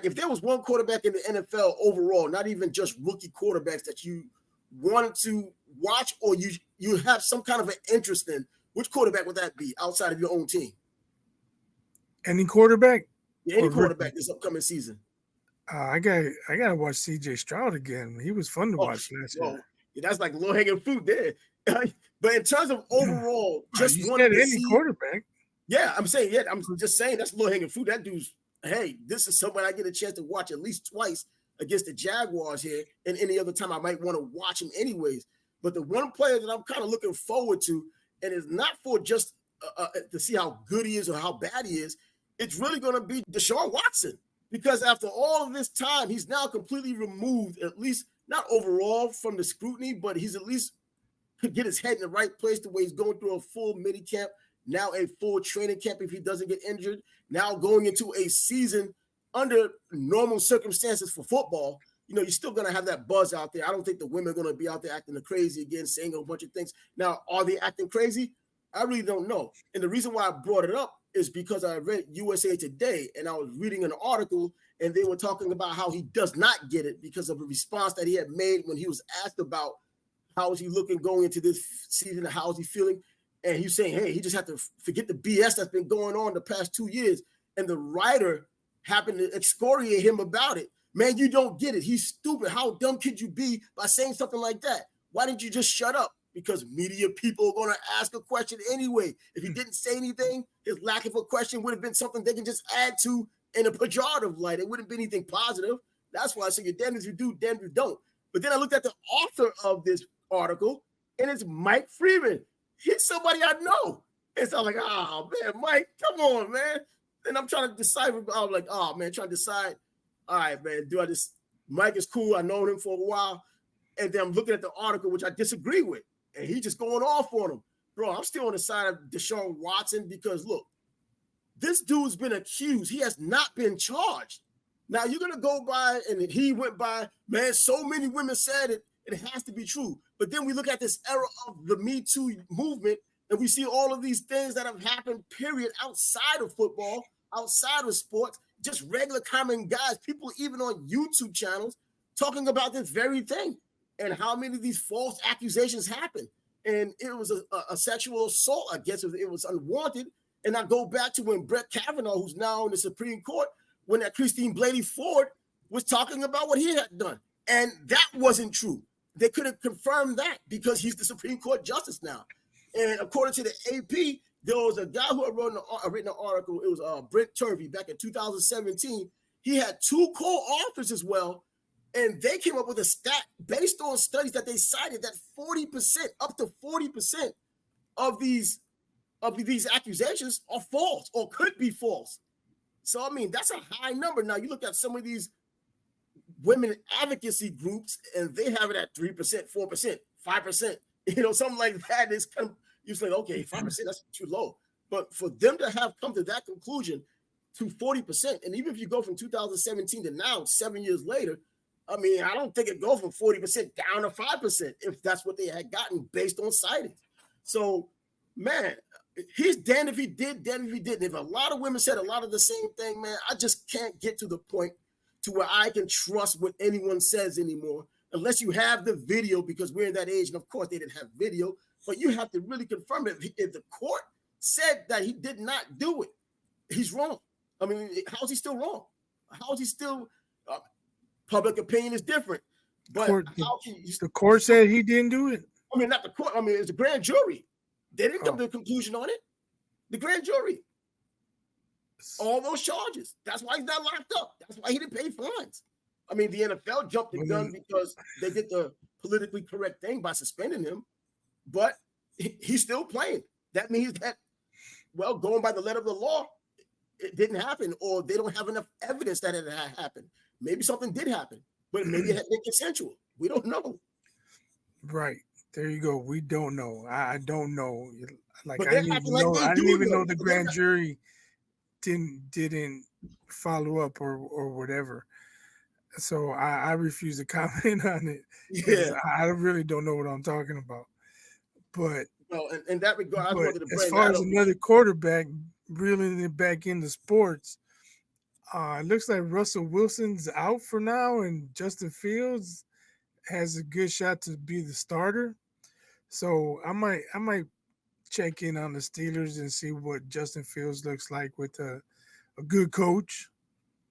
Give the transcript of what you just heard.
if there was one quarterback in the NFL overall, not even just rookie quarterbacks that you wanted to watch or you have some kind of an interest in, which quarterback would that be outside of your own team? Any quarterback? Yeah, any quarterback this upcoming season. I gotta watch CJ Stroud again. He was fun to watch last year. Yeah, that's like low hanging fruit there. But in terms of overall, just you wanted said to any see quarterback. Yeah, I'm just saying that's low hanging fruit. That dude's, hey, this is someone I get a chance to watch at least twice against the Jaguars here, and any other time I might want to watch him anyways. But the one player that I'm kind of looking forward to, and it's not for just to see how good he is or how bad he is, it's really going to be Deshaun Watson. Because after all of this time, he's now completely removed, at least not overall from the scrutiny, but he's at least could get his head in the right place the way he's going through a full mini camp, now a full training camp if he doesn't get injured, now going into a season under normal circumstances for football. You're still going to have that buzz out there. I don't think the women are going to be out there acting crazy again, saying a bunch of things. Now, are they acting crazy? I really don't know. And the reason why I brought it up is because I read USA Today and I was reading an article and they were talking about how he does not get it because of a response that he had made when he was asked about how is he looking going into this season and how is he feeling. And he's saying, hey, he just had to forget the BS that's been going on the past 2 years. And the writer happened to excoriate him about it. Man, you don't get it. He's stupid. How dumb could you be by saying something like that? Why didn't you just shut up? Because media people are going to ask a question anyway. If he didn't say anything, his lack of a question would have been something they can just add to in a pejorative light. It wouldn't be anything positive. That's why I say you're damned if you do, damned if you don't. But then I looked at the author of this article, and it's Mike Freeman. He's somebody I know. And so I'm like, oh, man, Mike, come on, man. And I'm trying to decide. I'm like, oh, man, trying to decide. All right, man, Mike is cool. I known him for a while. And then I'm looking at the article, which I disagree with. And he's just going off on him. Bro, I'm still on the side of Deshaun Watson because, look, this dude's been accused. He has not been charged. Now, you're going to go by, and he went by, man, so many women said it. It has to be true. But then we look at this era of the Me Too movement, and we see all of these things that have happened, period, outside of football, outside of sports, just regular common guys, people even on YouTube channels talking about this very thing and how many of these false accusations happen. And it was a sexual assault, I guess it was unwanted. And I go back to when Brett Kavanaugh, who's now in the Supreme Court, when that Christine Blasey Ford was talking about what he had done. And that wasn't true. They couldn't confirm that because he's the Supreme Court justice now. And according to the AP, there was a guy who had written an article. It was Brent Turvey back in 2017. He had 2 co-authors as well. And they came up with a stat based on studies that they cited that 40%, up to 40% of these accusations are false or could be false. So, I mean, that's a high number. Now, you look at some of these women advocacy groups, and they have it at 3%, 4%, 5%, something like that. It's kind of, you say, okay, 5%, that's too low. But for them to have come to that conclusion to 40%, and even if you go from 2017 to now, 7 years later, I mean, I don't think it goes from 40% down to 5% if that's what they had gotten based on sightings. So, man, he's damned if he did, damned if he didn't. If a lot of women said a lot of the same thing, man, I just can't get to the point to where I can trust what anyone says anymore, unless you have the video, because we're in that age, and of course they didn't have video, but you have to really confirm it. If the court said that he did not do it, he's wrong. I mean, how is he still wrong? How is he still, public opinion is different, but the court said he didn't do it? I mean, not the court. I mean, it's the grand jury. They didn't come to a conclusion on it. The grand jury. All those charges. That's why he's not locked up. That's why he didn't pay fines. I mean, the NFL jumped the gun because they did the politically correct thing by suspending him, but he's still playing. That means that, well, going by the letter of the law, it didn't happen, or they don't have enough evidence that it had happened. Maybe something did happen, but maybe it had been consensual. We don't know. Right. There you go. We don't know. I don't know. Like But I didn't even know the grand jury didn't follow up or whatever. So I refuse to comment on it. Yeah, I really don't know what I'm talking about. But no, in that regard, as far as another quarterback reeling it back into sports, It looks like Russell Wilson's out for now, and Justin Fields has a good shot to be the starter. So I might check in on the Steelers and see what Justin Fields looks like with a good coach.